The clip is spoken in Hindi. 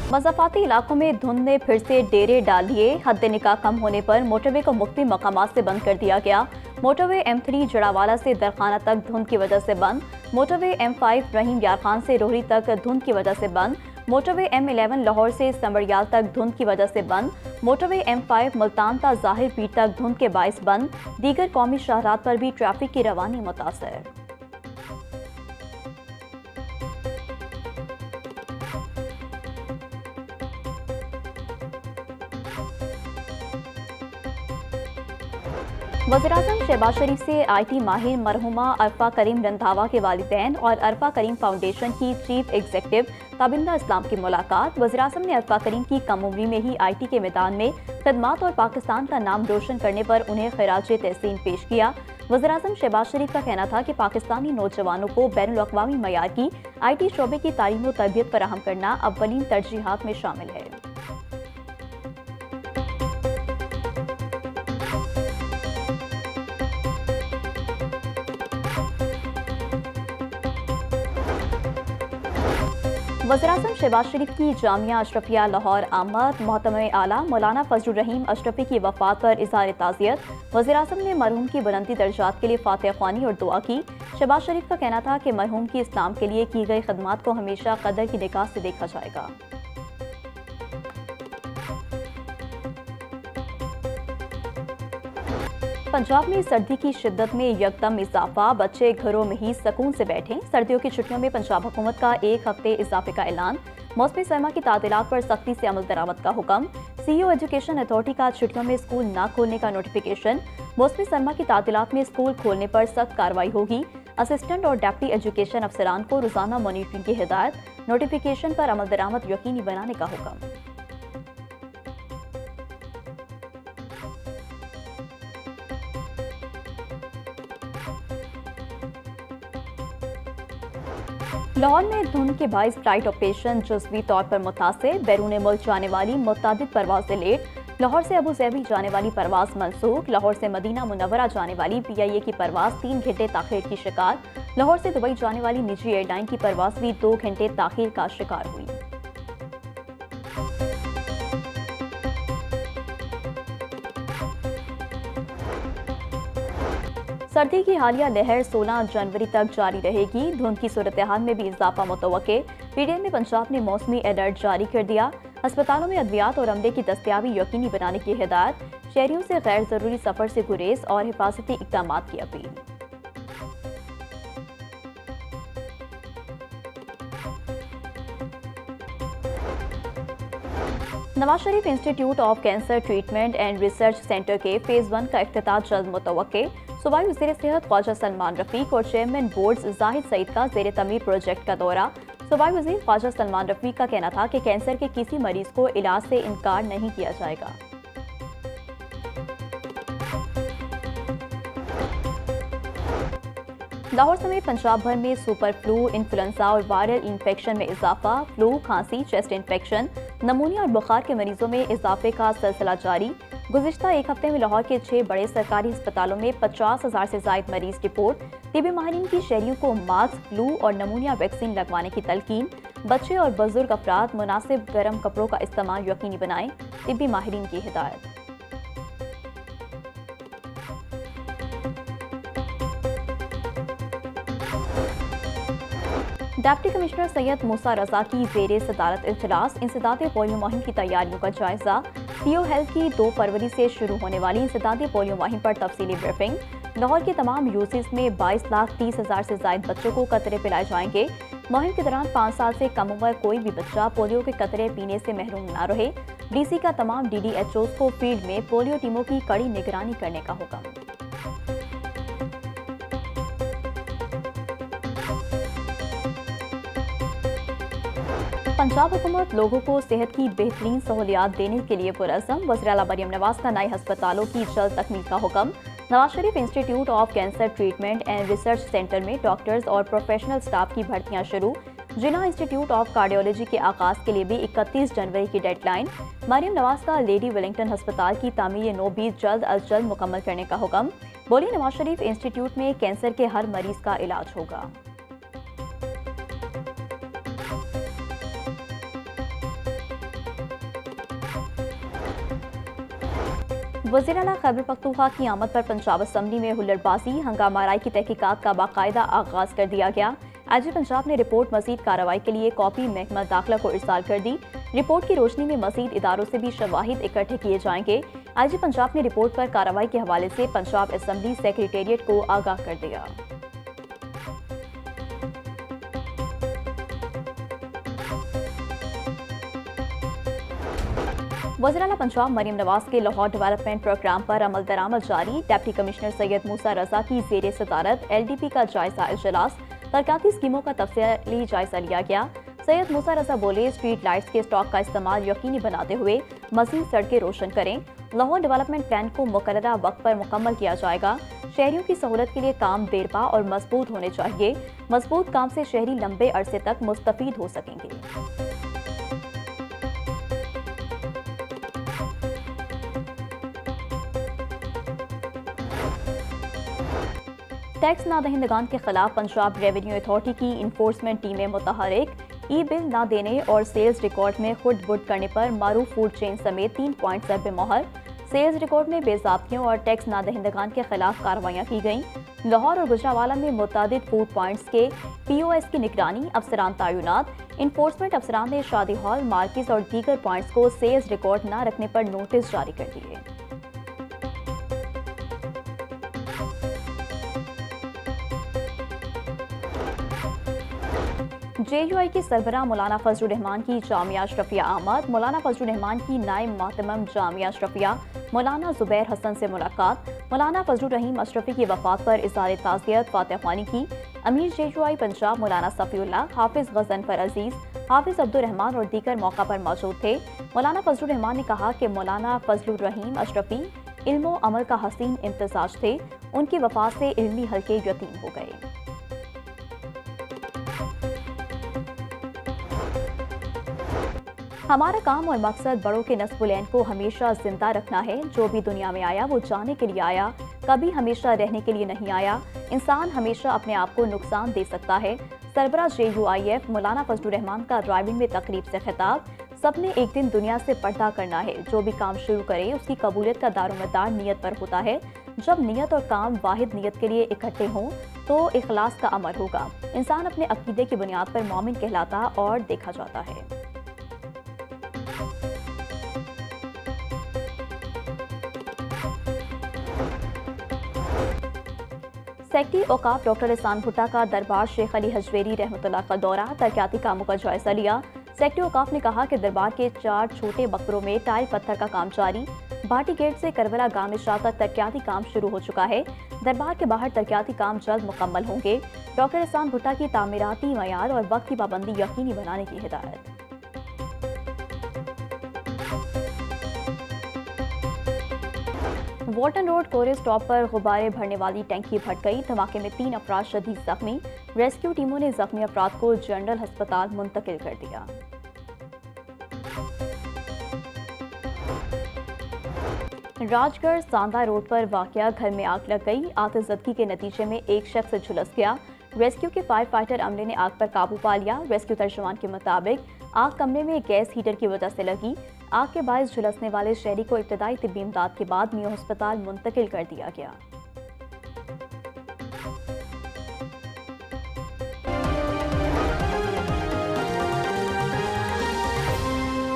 मज़ाफ़ाती इलाकों में धुंध ने फिर से डेरे डाल लिए। हद निकाह कम होने पर मोटरवे को मुख्तलिफ मकामात से बंद कर दिया गया। मोटरवे M3 जड़ावाला से दरखाना तक धुंध की वजह से बंद। मोटरवे M5 रहीम यार खान से रोहरी तक धुंध की वजह से बंद। मोटरवे M11 लाहौर से समरियाल तक धुंध की वजह से बंद। मोटरवे M5 मुल्तान ता ज़ाहिर पीर तक धुंध के बाइस बंद। दीगर कौमी शाहरात पर भी ट्रैफिक की रवानी मुतासर। वज़ीर-ए-आज़म शहबाज शरीफ से IT माहिर मरहुमा अरफा करीम रंधावा के वालिदैन और अरफा करीम फाउंडेशन की चीफ एग्जीक्यूटिव ताबिंदा इस्लाम की मुलाकात। वज़ीर-ए-आज़म ने अरफा करीम की कम उम्री में ही IT के मैदान में खिदमात और पाकिस्तान का नाम रोशन करने पर उन्हें खिराज तहसीन पेश किया। वज़ीर-ए-आज़म शहबाज शरीफ का कहना था कि पाकिस्तानी नौजवानों को बैनुल-अक़वामी मयार की IT शोबे की तालीम व तरबियत फराहम करना अव्वलीन तरजीहात में शामिल है। वज़ीर-ए-आज़म शहबाज शरीफ की जामिया अशरफिया लाहौर आमद मोहतरम आला मौलाना फजलुर रहीम अशरफी की वफ़ात पर इज़हार ताज़ियत। वज़ीर-ए-आज़म ने मरहूम की बुलंदी दर्जात के लिए फातिहा ख्वानी और दुआ की। शहबाज शरीफ का कहना था कि मरहूम की इस्लाम के लिए की गई खदमात को हमेशा कदर की निगाह से देखा जाएगा। पंजाब में सर्दी की शिद्दत में यकदम इजाफा। बच्चे घरों में ही सुकून से बैठें। सर्दियों की छुट्टियों में पंजाब हुकूमत का 1 हफ्ते इजाफे का ऐलान। मौसमी सरमा की तातीलात पर सख्ती से अमल दरामद का हुक्म। CEO एजुकेशन अथॉरिटी का छुट्टियों में स्कूल न खोलने का नोटिफिकेशन। मौसमी सरमा की तातीलात में स्कूल खोलने पर सख्त कार्रवाई होगी। असिस्टेंट और डिप्टी एजुकेशन अफसरान को रोजाना मॉनिटरिंग की हिदायत। नोटिफिकेशन पर अमल दरामद यकीनी बनाने का हुक्म। लाहौर में धुंध के बाइस फ्लाइट ऑपरेशन जुज़वी तौर पर मुतासिर। बैरून मुल्क जाने वाली मुतअद्दिद परवाज़ें लेट। लाहौर से अबू ज़ैबी जाने वाली परवाज़ मनसूख। लाहौर से मदीना मुनव्वरा जाने वाली PIA की परवाज़ 3 घंटे ताख़ीर की शिकार। लाहौर से दुबई जाने वाली निजी एयरलाइन की परवाज़ भी 2 घंटे ताख़ीर का शिकार हुई। सर्दी की हालिया लहर 16 जनवरी तक जारी रहेगी। धुंध की सूरत हाल में भी इजाफा मुतवक्के। PDM ने पंजाब में मौसमी अलर्ट जारी कर दिया। अस्पतालों में अद्वियात और अमले की दस्तयाबी यकीनी बनाने की हिदायत। शहरियों से गैर जरूरी सफर से गुरेज और हिफाजती इक़दाम की appeal. Nawaz Sharif Institute of Cancer Treatment and Research centre के फेज़ 1 का इफ्तिताह जल्द मुतवक्के। सूबाई वज़ीर सेहत ख्वाजा सलमान रफ़ीक और चेयरमैन बोर्ड जाहिद सईद का ज़ेर तमीर प्रोजेक्ट का दौरा। सूबाई वज़ीर ख्वाजा सलमान रफ़ीक का कहना था कि कैंसर के किसी मरीज को इलाज से इनकार नहीं किया जाएगा। लाहौर समेत पंजाब भर में सुपर फ्लू, इन्फ्लुएंजा और वायरल इन्फेक्शन में इजाफा। फ्लू, खांसी, चेस्ट इन्फेक्शन, नमूनिया और बुखार के मरीजों में इजाफे का सिलसिला जारी। गुज़िश्ता 1 हफ्ते में लाहौर के 6 बड़े सरकारी अस्पतालों में 50,000 से ज़ायद मरीज रिपोर्ट। तिबी माहिरीन की शहरियों को मास्क, फ्लू और नमूनिया वैक्सीन लगवाने की तलकीन। बच्चे और बुजुर्ग अफराद मुनासिब गर्म कपड़ों का इस्तेमाल यकीनी बनाएं। तिबी माहिरीन की हिदायत। डिप्टी कमिश्नर सैयद मूसा रजा की ज़ेरे सदारत इजलास। इंसदाद पोलियो मुहिम की तैयारियों का जायजा। CO हेल्थ की 2 फरवरी से शुरू होने वाली इंसदादी पोलियो मुहिम पर तफसीली ब्रीफिंग। लाहौर के तमाम यूसीज में 22,30,000 से ज़ायद बच्चों को कतरे पिलाए जाएंगे। मुहिम के दौरान 5 साल से कम उम्र कोई भी बच्चा पोलियो के कतरे पीने से महरूम न रहे। DC का तमाम DDHOs को फील्ड में पोलियो टीमों की कड़ी निगरानी करने का हुक्म। पंजाब हुकूमत लोगों को सेहत की बेहतरीन सहूलियात देने के लिए पुरअज़म। वज़ीर आला मरियम नवाज का नए हस्पतालों की जल्द तकमील का हुक्म। Nawaz Sharif Institute of Cancer Treatment and Research Centre में डॉक्टर्स और प्रोफेशनल स्टाफ की भर्तियां शुरू। जिला इंस्टीट्यूट ऑफ कार्डियोलॉजी के आगाज के लिए भी 31 जनवरी की डेडलाइन। मरियम नवाज का लेडी वेलिंगटन अस्पताल की तामीर नो भी जल्द अज जल्द मुकम्मल करने का हुक्म। बोली नवाज शरीफ इंस्टीट्यूट में कैंसर के हर मरीज का इलाज होगा। वज़ीर आला खैबर पख्तूनख्वा की आमद पर पंजाब असम्बली में हुल्लड़बाजी, हंगामा आराई की तहकीकात का बाकायदा आगाज कर दिया गया। IG पंजाब ने रिपोर्ट मजीद कार्रवाई के लिए कॉपी महकमा दाखिला को इरसाल कर दी। रिपोर्ट की रोशनी में मजीद इदारों से भी शवाहिद इकट्ठे किए जाएंगे। IG पंजाब ने रिपोर्ट पर कार्रवाई के हवाले से पंजाब असम्बली सेक्रेटेरिएट को आगाह कर दिया। वज़ीर आला पंजाब मरीम नवाज के लाहौर डेवलपमेंट प्रोग्राम पर अमल दरामद जारी। डिप्टी कमिश्नर सैयद मूसा रजा की ज़ेरे सदारत LDP का जायजा इजलास, तरक्याती स्कीमों का तफसीली जायजा लिया गया। सैयद मूसा रजा बोले, स्ट्रीट लाइट्स के स्टॉक का इस्तेमाल यकीनी बनाते हुए मज़ीद सड़कें रोशन करें। लाहौर डेवलपमेंट प्लान को मुकर्ररा वक्त पर मुकम्मल किया जाएगा। शहरियों की सहूलत के लिए काम देरपा और मजबूत होने चाहिए। मजबूत काम से शहरी लंबे अरसे तक मुस्तफीद हो सकेंगे। टैक्स नादहिंदगान के खिलाफ पंजाब रेवेन्यू अथॉरिटी की इन्फोर्समेंट टीमें मुतहरिक। ई बिल ना देने और सेल्स रिकॉर्ड में खुद बुट करने पर मारूफ फूड चेन समेत 3 पॉइंट पर मोहर। सेल्स रिकॉर्ड में बेज़ाब्तियों और टैक्स नादहिंदगान के खिलाफ कार्रवाइयाँ की गईं। लाहौर और गुजरावाला में मुतादिद फूड पॉइंट्स के POS की निगरानी, अफसरान तैनात। इन्फोर्समेंट अफसरान ने शादी हॉल, मार्केट और दीगर पॉइंट्स को सेल्स रिकॉर्ड न रखने पर नोटिस जारी कर दिए। JUI की सरबराह मौलाना फजलुर रहमान की जामिया अशरफिया आमद। मौलाना फजलुर रहमान की नाइब मातमम जामिया अशरफिया मौलाना जुबैर हसन से मुलाकात। मौलाना फजलुर रहीम अशरफी की वफात पर इज़हार ताज़ियत फातिहा ख्वानी की। अमीर JUI पंजाब मौलाना सफ़ीउल्लाह, हाफिज़ गज़नफ़र अजीज़, हाफिज़ अब्दुल रहमान और दीगर मौका पर मौजूद थे। मौलाना फजलुर रहमान ने कहा कि मौलाना फजलुर रहीम अशरफी इल्म व अमल का हसीन इम्तिज़ाज थे। उनकी वफात से इल्मी हल्के यतीम हो गए। हमारा काम और मकसद बड़ों के नस्बुलैन को हमेशा जिंदा रखना है। जो भी दुनिया में आया वो जाने के लिए आया, कभी हमेशा रहने के लिए नहीं आया। इंसान हमेशा अपने आप को नुकसान दे सकता है। सरबराह JUIF मौलाना फजलुर रहमान का ड्राइविंग में तकरीब से खिताब। सबने एक दिन दुनिया से पर्दा करना है। जो भी काम शुरू करे उसकी कबूलियत का दारोमदार नियत पर होता है। जब नियत और काम वाहिद नियत के लिए इकट्ठे हों तो इखलास का अमल होगा। इंसान अपने अकीदे की बुनियाद पर मोमिन कहलाता और देखा जाता है। सेक्रेटरी औकाफ डॉक्टर एहसान भुट्टा का दरबार शेख अली हजवेरी रहमतुल्लाह का दौरा, तरक्याती कामों का जायजा लिया। सेक्रेटरी औकाफ ने कहा कि दरबार के 4 छोटे मकबरों में टाइल पत्थर का काम जारी। भाटी गेट से करबला गांव में शाह तक तरक्याती काम शुरू हो चुका है। दरबार के बाहर तरक्याती काम जल्द मुकम्मल होंगे। डॉक्टर एहसान भुट्टा की तामीराती मयार और वक्त की पाबंदी यकीनी बनाने की हिदायत। वॉल्टन रोड कोरे स्टॉप पर गुब्बारे भरने वाली टैंकी फट गई। धमाके में 3 अफराद शदीद जख्मी। रेस्क्यू टीमों ने जख्मी अफराद को जनरल अस्पताल मुंतकिल कर दिया। राजगढ़ सांदा रोड पर वाकया, घर में आग लग गई। आतिशज़दगी के नतीजे में एक शख्स झुलस गया। रेस्क्यू के फायर फाइटर अमले ने आग पर काबू पा लिया। रेस्क्यू तर्जुमान के मुताबिक आग कमरे में गैस हीटर की वजह से लगी। आग के बायस झुलसने वाले शहरी को इब्तदाई तिब्बी इमदाद के बाद मियां अस्पताल मुंतकिल कर दिया गया।